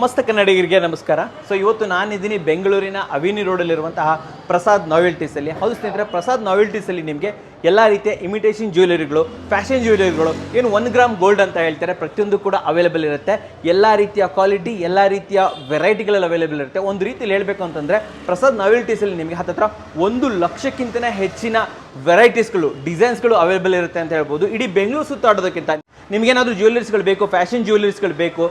ಸಮಸ್ತ ಕನ್ನಡಿಗರಿಗೆ ನಮಸ್ಕಾರ. ಸೊ ಇವತ್ತು ನಾನಿದ್ದೀನಿ ಬೆಂಗಳೂರಿನ ಅವಿನಿ ರೋಡಲ್ಲಿರುವಂತಹ ಪ್ರಸಾದ್ ನಾವೆಲ್ಟೀಸಲ್ಲಿ. ಹೌದು ಸ್ನೇಹಿತರೆ, ಪ್ರಸಾದ್ ನಾವೆಲ್ಟೀಸಲ್ಲಿ ನಿಮಗೆ ಎಲ್ಲ ರೀತಿಯ ಇಮಿಟೇಷನ್ ಜ್ಯುವೆಲರಿಗಳು, ಫ್ಯಾಷನ್ ಜ್ಯುವೆಲರಿಗಳು, ಏನು 1 ಗ್ರಾಮ್ ಗೋಲ್ಡ್ ಅಂತ ಹೇಳ್ತಾರೆ, ಪ್ರತಿಯೊಂದು ಕೂಡ ಅವೈಲೇಬಲ್ ಇರುತ್ತೆ. ಎಲ್ಲ ರೀತಿಯ ಕ್ವಾಲಿಟಿ, ಎಲ್ಲ ರೀತಿಯ ವೆರೈಟಿಗಳಲ್ಲಿ ಅವೈಲೇಬಲ್ ಇರುತ್ತೆ. ಒಂದು ರೀತಿಯಲ್ಲಿ ಹೇಳಬೇಕು ಅಂತಂದರೆ ಪ್ರಸಾದ್ ನಾವೆಲ್ಟೀಸಲ್ಲಿ ನಿಮಗೆ ಹತ್ತಿರ 1 ಲಕ್ಷಕ್ಕಿಂತ ಹೆಚ್ಚಿನ ವೆರೈಟೀಸ್ಗಳು, ಡಿಸೈನ್ಸ್ಗಳು ಅವೈಲೇಬಲ್ ಇರುತ್ತೆ ಅಂತ ಹೇಳ್ಬೋದು. ಇಡೀ ಬೆಂಗಳೂರು ಸುತ್ತಾಡೋದಕ್ಕಿಂತ ನಿಮಗೇನಾದರೂ ಜ್ಯುವೆಲರ್ಸ್ಗಳು ಬೇಕು, ಫ್ಯಾಷನ್ ಜ್ಯುವೆಲರ್ಸ್ಗಳು ಬೇಕು,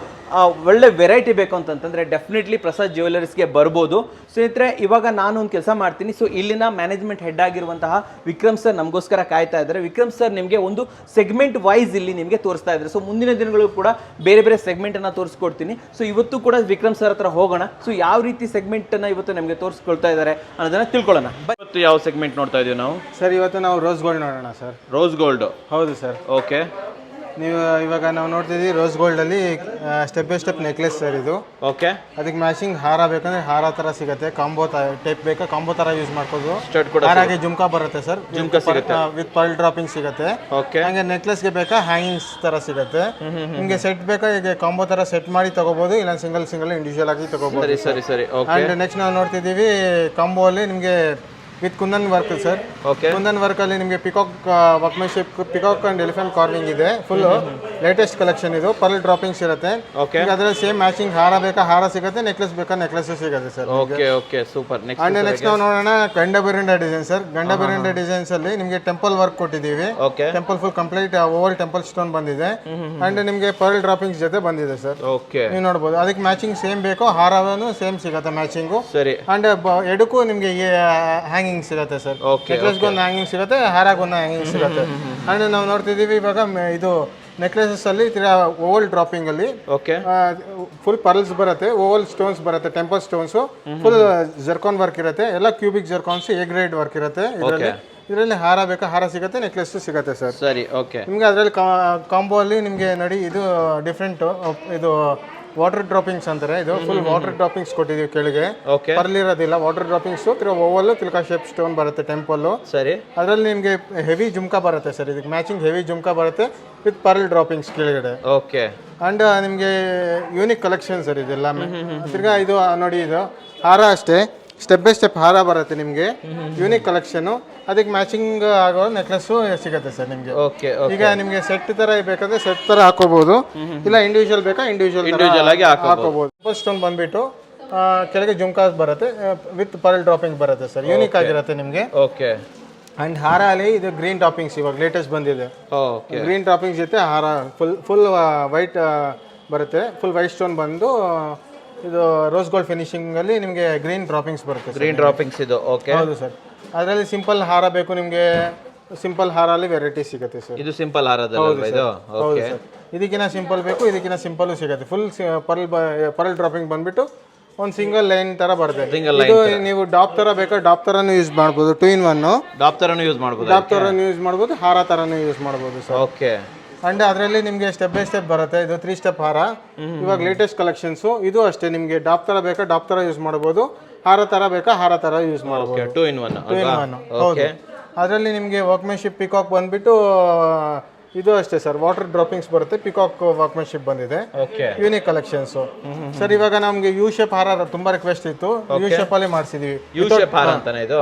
ಒಳ್ಳೆ ವೆರೈಟಿ ಬೇಕು ಅಂತಂತಂದರೆ ಡೆಫಿನೆಟ್ಲಿ ಪ್ರಸಾದ್ ಜ್ಯುವೆಲರ್ಸ್ಗೆ ಬರ್ಬೋದು. ಸ್ನೇಹಿತರೆ, ಇವಾಗ ನಾನು ಒಂದು ಕೆಲಸ ಮಾಡ್ತೀನಿ. ಸೊ ಇಲ್ಲಿನ ಮ್ಯಾನೇಜ್ಮೆಂಟ್ ಹೆಡ್ ಆಗಿರುವಂತಹ ವಿಕ್ರಮ್ ಸರ್ ನಮಗೋಸ್ಕರ ಕಾಯ್ತಾ ಇದ್ದಾರೆ. ವಿಕ್ರಮ್ ಸರ್ ನಿಮಗೆ ಒಂದು ಸೆಗ್ಮೆಂಟ್ ವೈಸ್ ಇಲ್ಲಿ ನಿಮಗೆ ತೋರಿಸ್ತಾ ಇದ್ದಾರೆ. ಸೊ ಮುಂದಿನ ದಿನಗಳು ಕೂಡ ಬೇರೆ ಬೇರೆ ಸೆಗ್ಮೆಂಟನ್ನು ತೋರಿಸ್ಕೊಡ್ತೀನಿ. ಸೊ ಇವತ್ತು ಕೂಡ ವಿಕ್ರಮ್ ಸರ್ ಹತ್ರ ಹೋಗೋಣ. ಸೊ ಯಾವ ರೀತಿ ಸೆಗ್ಮೆಂಟನ್ನು ಇವತ್ತು ನಮಗೆ ತೋರಿಸ್ಕೊಳ್ತಾ ಇದ್ದಾರೆ ಅನ್ನೋದನ್ನು ತಿಳ್ಕೊಳ್ಳೋಣ. ಇವತ್ತು ಯಾವ ಸೆಗ್ಮೆಂಟ್ ನೋಡ್ತಾ ಇದೀವಿ ನಾವು ಸರ್? ಇವತ್ತು ನಾವು ರೋಸ್ ಗೋಲ್ಡ್ ನೋಡೋಣ ಸರ್. Rose gold? ಹೌದು ಸರ್. ಓಕೆ. ನೀವು ಇವಾಗ ನಾವು ನೋಡ್ತಿದ್ದೀವಿ ರೋಸ್ ಗೋಲ್ಡಲ್ಲಿ step by step necklace sir ಇದು. ಓಕೆ. ಅದಕ್ಕೆ ಮ್ಯಾಚಿಂಗ್ ಹಾರ ಬೇಕಂದ್ರೆ ಹಾರ ಥರ ಸಿಗುತ್ತೆ. ಕಾಂಬೋ ಟೈಪ್ ಬೇಕಾ ಕಾಂಬೋ ಥರ ಯೂಸ್ ಮಾಡ್ಬೋದು. ಹಾರಾಗೆ ಜುಮ್ಕಾ ಬರುತ್ತೆ ಸರ್, ಜುಮ್ಕಾ ಸಿಗುತ್ತೆ ವಿತ್ ಪರ್ಲ್ ಡ್ರಾಪಿಂಗ್ ಸಿಗುತ್ತೆ. ಓಕೆ. ಹಾಗೆ ನೆಕ್ಲೆಸ್ಗೆ ಬೇಕಾ ಹ್ಯಾಂಗಿಂಗ್ಸ್ ಥರ ಸಿಗುತ್ತೆ. ನಿಮಗೆ ಸೆಟ್ ಬೇಕಾ ಈಗ ಕಾಂಬೋ ಥರ ಸೆಟ್ ಮಾಡಿ ತಗೋಬೋದು, ಇಲ್ಲ ಸಿಂಗಲ್ ಇಂಡಿವಿಜುವಲ್ ಆಗಿ ತಗೋಬೋದು. ಸರಿ ಸರಿ. ಆ್ಯಂಡ್ ನೆಕ್ಸ್ಟ್ ನಾವು ನೋಡ್ತಿದ್ದೀವಿ ಕಾಂಬೋ ಅಲ್ಲಿ ನಿಮಗೆ with kundan work sir. Okay. Kundan work ಅಲ್ಲಿ ನಿಮಗೆ peacock workmanship, peacock and elephant carving ಇದೆ. ಫುಲ್ ಲೇಟೆಸ್ಟ್ ಕಲೆಕ್ಷನ್ ಇದು. ಪರ್ಲ್ ಡ್ರಾಪಿಂಗ್ಸ್ ಇರುತ್ತೆ. ಓಕೆ. ಅದರಲ್ಲಿ ಸೇಮ್ ಮ್ಯಾಚಿಂಗ್ ಹಾರ ಬೇಕಾ ಹಾರ ಸಿಗುತ್ತೆ, ನೆಕ್ಲೆಸ್ ಬೇಕಾ ನೆಕ್ಲೆಸ್ ಸಿಗುತ್ತೆ sir. Okay okay, super. And next ನಾವು ನೋಡೋಣ ಗಂಡ ಬಿರಿಂಡ ಡಿಸೈನ್ ಸರ್. ಗಂಡ ಬಿರಿಂಡ ಡಿಸೈನ್ಸ್ ಅಲ್ಲಿ ನಿಮಗೆ ಟೆಂಪಲ್ ವರ್ಕ್ ಕೊಟ್ಟಿದ್ದೀವಿ. Okay. Temple full complete Oval temple stone ಬಂದಿದೆ. ಅಂಡ್ ನಿಮಗೆ ಪರ್ಲ್ ಡ್ರಾಪಿಂಗ್ಸ್ ಜೊತೆ ಬಂದಿದೆ ಸರ್. ಓಕೆ. ನೀವು ನೋಡಬಹುದು. ಅದಕ್ಕೆ ಮ್ಯಾಚಿಂಗ್ ಸೇಮ್ ಬೇಕೋ ಹಾರವನ್ನು ಸೇಮ್ ಸಿಗುತ್ತೆ ಮ್ಯಾಚಿಂಗು. ಸರಿ. ಅಂಡ್ ಎಡಕ್ಕೂ ನಿಮಗೆ ಹ್ಯಾಂಗಿಂಗ್ ಸಿಗುತ್ತೆ ಸರ್. ನೆಕ್ಲೆಸ್ಗೆ ಒಂದು ಹ್ಯಾಂಗಿಂಗ್ ಸಿಗುತ್ತೆ, ಹಾರಾಗ ಒಂದು ಹ್ಯಾಂಗಿಂಗ್ ಸಿಗುತ್ತೆ. ಅಂಡ್ ನಾವು ನೋಡ್ತಿದ್ದೀವಿ ಇವಾಗ ಇದು ನೆಕ್ಲೆಸಸ್ ಅಲ್ಲಿ ಓವಲ್ ಡ್ರಾಪಿಂಗ್ ಅಲ್ಲಿ ಫುಲ್ ಪರ್ಲ್ಸ್ ಬರುತ್ತೆ, ಓವಲ್ ಸ್ಟೋನ್ಸ್ ಬರುತ್ತೆ, temple stones, full zircon work ಇರುತ್ತೆ. ಎಲ್ಲ ಕ್ಯೂಬಿಕ್ ಜರ್ಕಾನ್ಸ್, ಎ ಗ್ರೇಡ್ ವರ್ಕ್ ಇರುತ್ತೆ ಇದರಲ್ಲಿ. ಹಾರ ಬೇಕಾ ಹಾರ ಸಿಗುತ್ತೆ, ನೆಕ್ಲೆಸ್ ಸಿಗುತ್ತೆ ಸರ್. ಸರಿ. ಓಕೆ. ನಿಮ್ಗೆ ಅದರಲ್ಲಿ ಕಾಂಬೋ ಅಲ್ಲಿ ನಿಮಗೆ ನೋಡಿ ಇದು ಡಿಫ್ರೆಂಟ್, ಇದು ವಾಟರ್ ಡ್ರಾಪಿಂಗ್ಸ್ ಅಂತಾರೆ. ಇದು ಫುಲ್ ವಾಟರ್ ಡ್ರಾಪಿಂಗ್ಸ್ ಕೊಟ್ಟಿದ್ದೀವಿ ಕೆಳಗೆ. ಪರ್ಲ್ ಇರೋದಿಲ್ಲ, ವಾಟರ್ ಡ್ರಾಪಿಂಗ್ಸ್. ಓವಲ್ ತಿಲ್ಕಾ ಶೇಪ್ ಸ್ಟೋನ್ ಬರುತ್ತೆ ಟೆಂಪಲ್. ಸರಿ. ಅದರಲ್ಲಿ ನಿಮಗೆ ಹೆವಿ ಜುಮ್ಕಾ ಬರುತ್ತೆ ಸರ್. ಇದಕ್ಕೆ ಮ್ಯಾಚಿಂಗ್ ಹೆವಿ ಜುಮ್ಕಾ ಬರುತ್ತೆ ವಿತ್ ಪರ್ಲ್ ಡ್ರಾಪಿಂಗ್ಸ್ ಕೆಳಗಡೆ. ಓಕೆ. ಅಂಡ್ ನಿಮಗೆ ಯೂನಿಕ್ ಕಲೆಕ್ಷನ್ ಸರ್ ಇದೆಲ್ಲ. ತಿರ್ಗಾ ಇದು ನೋಡಿ, ಇದು ಹಾರ ಅಷ್ಟೇ, ಸ್ಟೆಪ್ ಬೈ ಸ್ಟೆಪ್ ಹಾರ ಬರುತ್ತೆ ನಿಮಗೆ. Unique collection. ಅದಕ್ಕೆ ಮ್ಯಾಚಿಂಗ್ ಆಗೋ ನೆಕ್ಲೆಸ್ ಸಿಗುತ್ತೆ ಸರ್ ನಿಮಗೆ. ಈಗ ನಿಮಗೆ ಸೆಟ್ ತರ ಬೇಕಾದ್ರೆ ಸೆಟ್ ತರ ಹಾಕೋಬಹುದು, ಇಲ್ಲ ಇಂಡಿವಿಜುವಲ್ ಬೇಕಾ ಇಂಡಿವಿಜುವಲ್ ಆಗಿ ಹಾಕೋಬಹುದು. ಸ್ಟೋನ್ ಬಂದ್ಬಿಟ್ಟು ಕೆಳಗೆ ಜುಮ್ಕಾಸ್ ಬರುತ್ತೆ ವಿತ್ ಪರ್ಲ್ ಡ್ರಾಪಿಂಗ್ ಬರುತ್ತೆ ಸರ್. ಯೂನಿಕ್ ಆಗಿರುತ್ತೆ ನಿಮಗೆ. ಓಕೆ. ಅಂಡ್ ಹಾರ ಅಲ್ಲಿ ಇದು ಗ್ರೀನ್ ಟಾಪಿಂಗ್ಸ್ ಇವಾಗ ಲೇಟೆಸ್ಟ್ ಬಂದಿದೆ. ಗ್ರೀನ್ ಟಾಪಿಂಗ್ಸ್ ಜೊತೆ ಹಾರ ಫುಲ್ ವೈಟ್ ಬರುತ್ತೆ. ಫುಲ್ ವೈಟ್ ಸ್ಟೋನ್ ಬಂದು ಇದು ರೋಸ್ ಗೋಲ್ಡ್ ಫಿನಿಶಿಂಗ್ ಅಲ್ಲಿ ನಿಮಗೆ ಗ್ರೀನ್ ಡ್ರಾಪಿಂಗ್ಸ್ ಬರುತ್ತೆ. ಗ್ರೀನ್ ಡ್ರಾಪಿಂಗ್ಸ್ ಇದು. ಓಕೆ. ಹೌದು ಸರ್. ಅದರಲ್ಲಿ ಸಿಂಪಲ್ ಹಾರ ಬೇಕು ನಿಮಗೆ, ಸಿಂಪಲ್ ಹಾರ ಅಲ್ಲಿ ವೆರೈಟಿ ಸಿಗುತ್ತೆ ಸರ್. ಇದು ಸಿಂಪಲ್ ಹಾರದಲ್ಲ ಇದು? ಹೌದು ಸರ್. ಇದಕ್ಕಿಂತ ಸಿಂಪಲ್ ಬೇಕು, ಇದಕ್ಕಿಂತ ಸಿಂಪಲ್ ಸಿಗುತ್ತೆ. ಫುಲ್ ಪರ್ಲ್ ಡ್ರಾಪಿಂಗ್ ಬಂದ್ಬಿಟ್ಟು ಒಂದು ಸಿಂಗಲ್ ಲೈನ್ ತರ ಬರುತ್ತೆ. ಇದು ನೀವು ಡಾಪ್ ತರ ಬೇಕಾ ಡಾಪ್ ತರನು ಯೂಸ್ ಮಾಡ್ಬೋದು. 2 in 1 ಡಾಪ್ ತರನು ಯೂಸ್ ಮಾಡ್ಬೋದು, ಡಾಪ್ ತರನು ಯೂಸ್ ಮಾಡ್ಬೋದು, ಹಾರ ತರನು ಯೂಸ್ ಮಾಡ್ಬೋದು ಸರ್. ಓಕೆ. ಅಂಡ್ ಅದರಲ್ಲಿ ನಿಮಗೆ ಸ್ಟೆಪ್ ಬೈ ಸ್ಟೆಪ್ ಬರುತ್ತೆ. ಇದು 3 ಸ್ಟೆಪ್ ಹಾರ, ಇವಾಗ ಲೇಟೆಸ್ಟ್ ಕಲೆಕ್ಷನ್ಸ್. ಇದು ಅಷ್ಟೇ, ನಿಮಗೆ ಡಾಪ್ ತರ ಬೇಕಾ ಡಾಪ್ ತರ ಯೂಸ್ ಮಾಡ್ಬೋದು, ಹಾರ ತರ ಬೇಕಾ ಹಾರ ತರ ಯೂಸ್ ಮಾಡ್ಬೋದು. 2 in 1. ಹೌದು. ಅದರಲ್ಲಿ ನಿಮಗೆ ವರ್ಕ್ಮೆನ್ಶಿಪ್ ಪಿಕಾಕ್ ಬಂದ್ಬಿಟ್ಟು ಇದು ಅಷ್ಟೇ ಸರ್, ವಾಟರ್ ಡ್ರಾಪಿಂಗ್ಸ್ ಬರುತ್ತೆ, ಪಿಕಾಕ್ ವರ್ಕ್ಮೆನ್ಶಿಪ್ ಬಂದಿದೆ. Unique collections sir. ಇವಾಗ ನಮ್ಗೆ ಯು ಶೇಪ್ ಹಾರ ತುಂಬಾ ರಿಕ್ವೆಸ್ಟ್ ಇತ್ತು, ಯು ಶೇಪ್ ಅಲ್ಲಿ ಮಾಡಿಸಿದೀವಿ.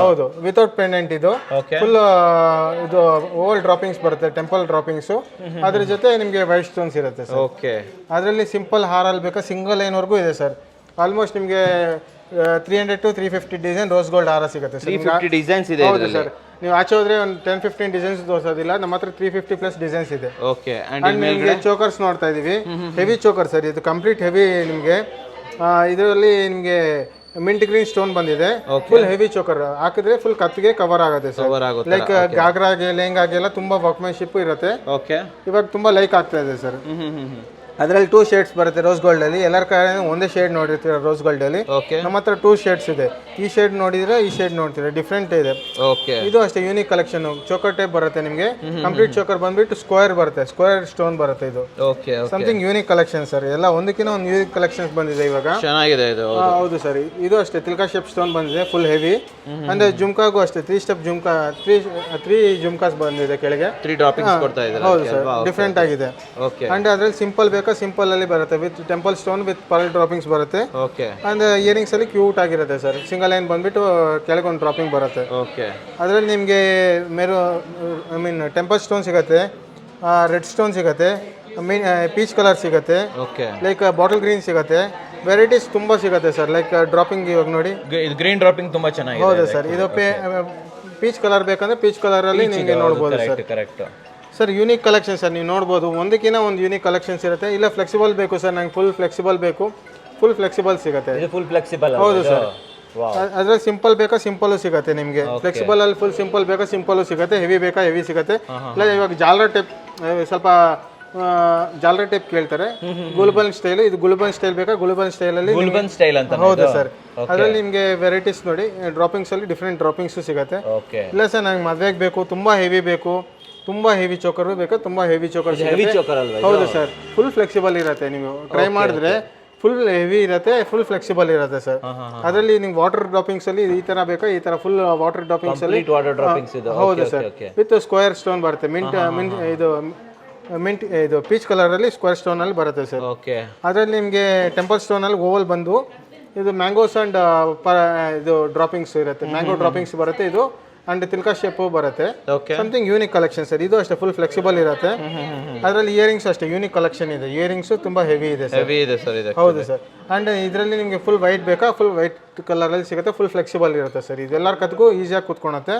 ಹೌದು, ವಿತೌಟ್ ಪೆಂಡೆಂಟ್. ಇದು ಫುಲ್ ಇದು ಓವಲ್ ಡ್ರಾಪಿಂಗ್ಸ್ ಬರುತ್ತೆ, ಟೆಂಪಲ್ ಡ್ರಾಪಿಂಗ್ಸ್. ಅದ್ರ ಜೊತೆ ನಿಮ್ಗೆ ವೈಟ್ ಸ್ಟೋನ್ಸ್ ಇರುತ್ತೆ ಸರ್. ಅದರಲ್ಲಿ ಸಿಂಪಲ್ ಹಾರಲ್ಲಿ ಬೇಕಾ ಸಿಂಗಲ್ ಲೈನ್ ವರ್ಗೂ ಇದೆ ಸರ್. ಆಲ್ಮೋಸ್ಟ್ ನಿಮ್ಗೆ 300 to 350 ಡಿಸೈನ್ ರೋಸ್ ಗೋಲ್ಡ್ ಹಾರ ಸಿಗುತ್ತೆ. 350 ಡಿಸೈನ್ಸ್ ಇದೆ ಸರ್. ನೀವು ಆಚೆ ಹೋದ್ರೆ ಒಂದು 10-15 ಡಿಸೈನ್ಸ್ ತೋರಿಸೋದಿಲ್ಲ, ನಮ್ಮ ಹತ್ರ 350+ ಡಿಸೈನ್ಸ್ ಇದೆ. ಓಕೆ. ನಿಮಗೆ ಚೋಕರ್ಸ್ ನೋಡ್ತಾ ಇದೀವಿ, ಹೆವಿ ಚೋಕರ್ ಸರ್. ಇದು ಕಂಪ್ಲೀಟ್ ಹೆವಿ ನಿಮಗೆ. ಇದರಲ್ಲಿ ನಿಮಗೆ ಮಿಂಟ್ ಗ್ರೀನ್ ಸ್ಟೋನ್ ಬಂದಿದೆ. ಫುಲ್ ಹೆವಿ ಚೋಕರ್ ಹಾಕಿದ್ರೆ ಫುಲ್ ಕತ್ತಿಗೆ ಕವರ್ ಆಗುತ್ತೆ ಸರ್. ಲೈಕ್ ಗಾಗ್ರಾಗೆ ಲೆಹಂಗಾಗೆ ಎಲ್ಲ ತುಂಬಾ ವರ್ಕ್ಮೆನ್ಶಿಪ್ ಇರುತ್ತೆ. ಇವಾಗ ತುಂಬಾ ಲೈಕ್ ಆಗ್ತಾ ಇದೆ ಸರ್. ಅದರಲ್ಲಿ 2 ಶೇಡ್ಸ್ ಬರುತ್ತೆ ರೋಸ್ ಗೋಲ್ಡ್ ಅಲ್ಲಿ. ಎಲ್ಲರ ಕಡೆ ಒಂದೇ ಶೇಡ್ ನೋಡಿರ್ತೀರ ರೋಸ್ ಗೋಲ್ಡ್ ಅಲ್ಲಿ. ನಮ್ಮ ಹತ್ರ 2 ಶೇಡ್ಸ್ ಇದೆ. ಈ ಶೇಡ್ ನೋಡಿದ್ರೆ ಈ ಶೇಡ್ ನೋಡ್ತೀರಾ, ಡಿಫ್ರೆಂಟ್ ಇದೆ. ಇದು ಅಷ್ಟೇ ಯೂನಿಕ್ ಕಲೆಕ್ಷನ್. ಚೋಕರ್ ಟೈಪ್ ಬರುತ್ತೆ ನಿಮಗೆ. ಕಂಪ್ಲೀಟ್ ಚೋಕರ್ ಬಂದ್ಬಿಟ್ಟು ಸ್ಕ್ವೇರ್ ಬರುತ್ತೆ, ಸ್ಕ್ವೇರ್ ಸ್ಟೋನ್ ಬರುತ್ತೆ. ಇದು ಸಮಥಿಂಗ್ ಯೂನಿಕ್ ಕಲೆಕ್ಷನ್ ಸರ್. ಎಲ್ಲ ಒಂದಕ್ಕಿಂತ ಒಂದು ಯೂನಿಕ್ ಕಲೆಕ್ಷನ್ಸ್ ಬಂದಿದೆ ಇವಾಗ. ಚೆನ್ನಾಗಿದೆ ಇದು. ಹೌದು ಸರ್. ಇದು ಅಷ್ಟೇ ತಿಲ್ಕಾ ಶೇಪ್ ಸ್ಟೋನ್ ಬಂದಿದೆ, ಫುಲ್ ಹೆವಿ. ಅಂದ್ರೆ ಜುಮ್ಕಾಗೂ ಅಷ್ಟೇ 3 ಸ್ಟೆಪ್ ಜುಮ್ಕಾ, 3 ಜುಮ್ಕಾಸ್ ಬಂದಿದೆ ಕೆಳಗೆ. 3 ಡ್ರಾಪಿಂಗ್ಸ್ ಕೊಡ್ತಾ ಇದ್ದಾರೆ. ಹೌದು ಸರ್, ಡಿಫ್ರೆಂಟ್ ಆಗಿದೆ. ಅಂಡ್ ಅದ್ರಲ್ಲಿ ಸಿಂಪಲ್ ಬೇಕಾ ಬೇಕಾ ಸಿಂಪಲ್ ಅಲ್ಲಿ ಬರುತ್ತೆ with temple stone with pearl droppings ಬರುತ್ತೆ. ಓಕೆ. ಅಂಡ್ ಇಯರಿಂಗ್ಸ್ ಅಲ್ಲಿ ಕ್ಯೂಟ್ ಆಗಿರುತ್ತೆ ಸರ್. ಸಿಂಗಲ್ ಲೈನ್ ಬಂದ್ಬಿಟ್ಟು ಕೆಳಗೊಂದು ಡ್ರಾಪಿಂಗ್ ಬರುತ್ತೆ. ಓಕೆ. ಅದರಲ್ಲಿ ನಿಮಗೆ ಟೆಂಪಲ್ ಸ್ಟೋನ್ ಸಿಗುತ್ತೆ, ರೆಡ್ ಸ್ಟೋನ್ ಸಿಗುತ್ತೆ, ಪೀಚ್ ಕಲರ್ ಸಿಗುತ್ತೆ, ಓಕೆ. ಲೈಕ್ ಬಾಟಲ್ ಗ್ರೀನ್ ಸಿಗುತ್ತೆ. ವೆರೈಟೀಸ್ ತುಂಬ ಸಿಗುತ್ತೆ ಸರ್. ಲೈಕ್ ಡ್ರಾಪಿಂಗ್ ಇವಾಗ ನೋಡಿ ಗ್ರೀನ್ ಡ್ರಾಪಿಂಗ್ ತುಂಬಾ ಚೆನ್ನಾಗಿದೆ. ಹೌದು ಸರ್. ಇದು ಪೀಚ್ ಕಲರ್ ಬೇಕಂದ್ರೆ ಪೀಚ್ ಕಲರ್ ಅಲ್ಲಿ ನಿಮಗೆ ನೋಡ್ಬೋದು sir. Correct sir. Unique collection sir, ನೀವು ನೋಡ್ಬೋದು. ಒಂದಕ್ಕಿಂತ ಒಂದು ಯೂನಿಕ್ ಕಲೆಕ್ಷನ್ಸ್ ಇರುತ್ತೆ. ಇಲ್ಲ ಫ್ಲೆಕ್ಸಿಬಲ್ ಬೇಕು ಸರ್, ನಂಗೆ ಫುಲ್ ಫ್ಲೆಕ್ಸಿಬಲ್ ಬೇಕು, ಫುಲ್ ಫ್ಲೆಕ್ಸಿಬಲ್ ಸಿಗುತ್ತೆ. ಇದು ಫುಲ್ ಫ್ಲೆಕ್ಸಿಬಲ್. ಹೌದು ಸರ್. ಅದ್ರಲ್ಲಿ ಸಿಂಪಲ್ ಬೇಕಾ ಸಿಂಪಲ್ ಸಿಗುತ್ತೆ ನಿಮಗೆ. ಫ್ಲೆಕ್ಸಿಬಲ್ ಅಲ್ಲಿ ಫುಲ್ ಸಿಂಪಲ್ ಬೇಕಾ ಸಿಂಪಲ್ ಸಿಗುತ್ತೆ, ಹೆವಿ ಬೇಕಾ ಹೆವಿ ಸಿಗುತ್ತೆ. ಇಲ್ಲ ಇವಾಗ ಜಾಲರ್ ಟೈಪ್ ಸ್ವಲ್ಪ ಜಾಲರ್ ಟೈಪ್ ಕೇಳ್ತಾರೆ. ಗುಲ್ಬನ್ ಸ್ಟೈಲ್, ಇದು ಗುಲ್ಬನ್ ಸ್ಟೈಲ್ ಬೇಕಾ ಗುಲ್ಬನ್ ಸ್ಟೈಲ್ ಅಲ್ಲಿ ಗುಲ್ಬನ್ ಸ್ಟೈಲ್ ಅಂತ. ಹೌದು ಸರ್. ಅದರಲ್ಲಿ ನಿಮಗೆ ವೆರೈಟೀಸ್ ನೋಡಿ, ಡ್ರಾಪಿಂಗ್ಸ್ ಅಲ್ಲಿ ಡಿಫ್ರೆಂಟ್ ಡ್ರಾಪಿಂಗ್ಸ್ ಸಿಗುತ್ತೆ. ಓಕೆ. ಇಲ್ಲ ಸರ್ ನಂಗೆ ಮದ್ವೆಗೆ ಬೇಕು, ತುಂಬಾ ಹೆವಿ ಬೇಕು, ತುಂಬಾ ಹೆವಿ ಚೋಕರ್ ಬೇಕಾ, ತುಂಬಾ ಹೆವಿ ಚೋಕರ್ ಹೆವಿ ಚೋಕರ್ ಅಲ್ವಾ? ಹೌದು ಸರ್. ಫುಲ್ ಫ್ಲೆಕ್ಸಿಬಲ್ ಇರುತ್ತೆ. ನೀವು ಟ್ರೈ ಮಾಡಿದ್ರೆ ಫುಲ್ ಹೆವಿ ಇರುತ್ತೆ, ಫುಲ್ ಫ್ಲೆಕ್ಸಿಬಲ್ ಇರುತ್ತೆ ಸರ್. ಅದರಲ್ಲಿ ನಿಮ್ಗೆ ವಾಟರ್ ಡ್ರಾಪಿಂಗ್ಸ್ ಅಲ್ಲಿ ಈ ತರ ಬೇಕಾ, ಈ ತರ ಫುಲ್ ವಾಟರ್ ಡ್ರಾಪಿಂಗ್ಸ್ ಅಲ್ಲಿ ವಾಟರ್ ಡ್ರಾಪಿಂಗ್ಸ್ ಇದೆ. ಹೌದು ಸರ್. ವಿತ್ ಸ್ಕ್ವೇರ್ ಸ್ಟೋನ್ ಬರುತ್ತೆ. ಇದು ಪೀಚ್ ಕಲರ್ ಅಲ್ಲಿ ಸ್ಕ್ವೇರ್ ಸ್ಟೋನ್ ಅಲ್ಲಿ ಬರುತ್ತೆ ಸರ್. ಓಕೆ. ಅದರಲ್ಲಿ ನಿಮಗೆ ಟೆಂಪಲ್ ಸ್ಟೋನ್ ಅಲ್ಲಿ ಓವಲ್ ಬಂದು ಇದು ಮ್ಯಾಂಗೋಸ್ ಅಂಡ್ ಇದು ಡ್ರಾಪಿಂಗ್ಸ್ ಇರುತ್ತೆ. ಮ್ಯಾಂಗೋ ಡ್ರಾಪಿಂಗ್ಸ್ ಬರುತ್ತೆ ಇದು. ಅಂಡ್ ತಿಲ್ಕಾ ಶೇಪ್ ಬರುತ್ತೆ. Something unique collection sir. ಇದು ಅಷ್ಟೇ ಫುಲ್ ಫ್ಲೆಕ್ಸಿಬಲ್ ಇರುತ್ತೆ. ಅದರಲ್ಲಿ ಇಯರಿಂಗ್ಸ್ ಅಷ್ಟೇ ಯೂನಿಕ್ ಕಲೆಕ್ಷನ್ ಇದೆ. ಇಯರಿಂಗ್ಸ್ ತುಂಬಾ ಹೆವಿ ಇದೆ ಸರ್. ಹೆವಿ ಇದೆ ಸರ್ ಇದು. ಹೌದು ಸರ್. ಅಂಡ್ ಇದರಲ್ಲಿ ನಿಮಗೆ ಫುಲ್ ವೈಟ್ ಬೇಕಾ, ಫುಲ್ ವೈಟ್ ಕಲರ್ ಅಲ್ಲಿ ಸಿಗುತ್ತೆ. ಫುಲ್ ಫ್ಲೆಕ್ಸಿಬಲ್ ಇರುತ್ತೆ ಸರ್. ಇದೆಲ್ಲರ ಕತ್ಗೂ ಈಸಿಯಾಗಿ ಕೂತ್ಕೊಳುತ್ತೆ.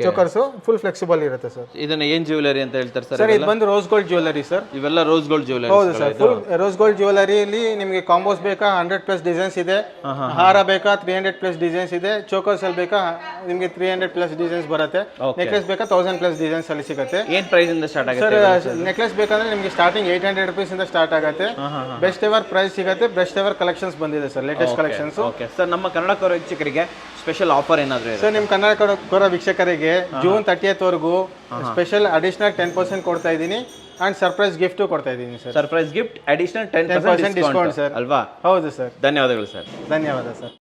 ಚೋಕರ್ಸ್ ಫುಲ್ ಫ್ಲೆಕ್ಸಿಬಲ್ ಇರುತ್ತೆ ಸರ್. ಇದನ್ನ ಏನ್ ಜ್ಯುವೆಲರಿ ಅಂತ ಹೇಳ್ತಾರೆ ಸರ್? ಸರ್ ಇದು ಬಂದು ರೋಸ್ ಗೋಲ್ಡ್ ಜ್ಯುವೆಲರಿ ಸರ್. ಇವೆಲ್ಲ ರೋಸ್ ಗೋಲ್ಡ್ ಜ್ಯುವೆಲರಿ. ಹೌದು ಸರ್. ಫುಲ್ ರೋಸ್ ಗೋಲ್ಡ್ ಜ್ಯುವೆಲರಿಯಲ್ಲಿ ನಿಮಗೆ ಕಾಂಬೋಸ್ ಬೇಕಾ 100+ ಡಿಸೈನ್ಸ್ ಇದೆ. ಹಾರ ಬೇಕಾ 300+ ಡಿಸೈನ್ಸ್ ಇದೆ. ಚೋಕರ್ಸ್ ಅಲ್ಲಿ ಬೇಕಾ ನಿಮಗೆ 300+ ಡಿಸೈನ್ಸ್ ಬರುತ್ತೆ. ನೆಕ್ಲೆಸ್ ಬೇಕಾ 1000+ ಡಿಸೈನ್ಸ್ ಅಲ್ಲಿ ಸಿಗುತ್ತೆ. ಏನ್ ಪ್ರೈಸ್ ಇಂದ ಸ್ಟಾರ್ಟ್ ಆಗುತ್ತೆ ಸರ್? ನೆಕ್ಲೆಸ್ ಬೇಕಂದ್ರೆ ನಿಮಗೆ ಸ್ಟಾರ್ಟಿಂಗ್ 800 rupees ಇಂದ ಸ್ಟಾರ್ಟ್ ಆಗುತ್ತೆ. ಬೆಸ್ಟ್ ಎವರ್ ಪ್ರೈಸ್ ಸಿಗುತ್ತೆ. ಬೆಸ್ಟ್ ಎವರ್ ಕಲೆಕ್ಷನ್ಸ್ ಬಂದಿದೆ sir, latest collections. Okay sir. ನಮ್ಮ ಕನ್ನಡ ಕೋರ ವೀಕ್ಷಕರಿಗೆ ಸ್ಪೆಷಲ್ ಆಫರ್ ಏನಾದರೂ ಇದೆ ಸರ್? ನಿಮ್ಮ ಕನ್ನಡ ಕೋರ ವೀಕ್ಷಕರಿಗೆ ಜೂನ್ 30th ವರೆಗೂ ಸ್ಪೆಷಲ್ ಅಡಿಷನಲ್ 10% ಕೊಡ್ತಾ ಇದ್ದೀನಿ. ಅಂಡ್ ಸರ್ಪ್ರೈಸ್ ಗಿಫ್ಟ್ ಕೊಡ್ತಾ ಇದ್ದೀನಿ sir. Surprise gift additional 10% discount sir ಅಲ್ವಾ? ಹೌದು ಸರ್. ಧನ್ಯವಾದಗಳು ಸರ್. ಧನ್ಯವಾದ ಸರ್.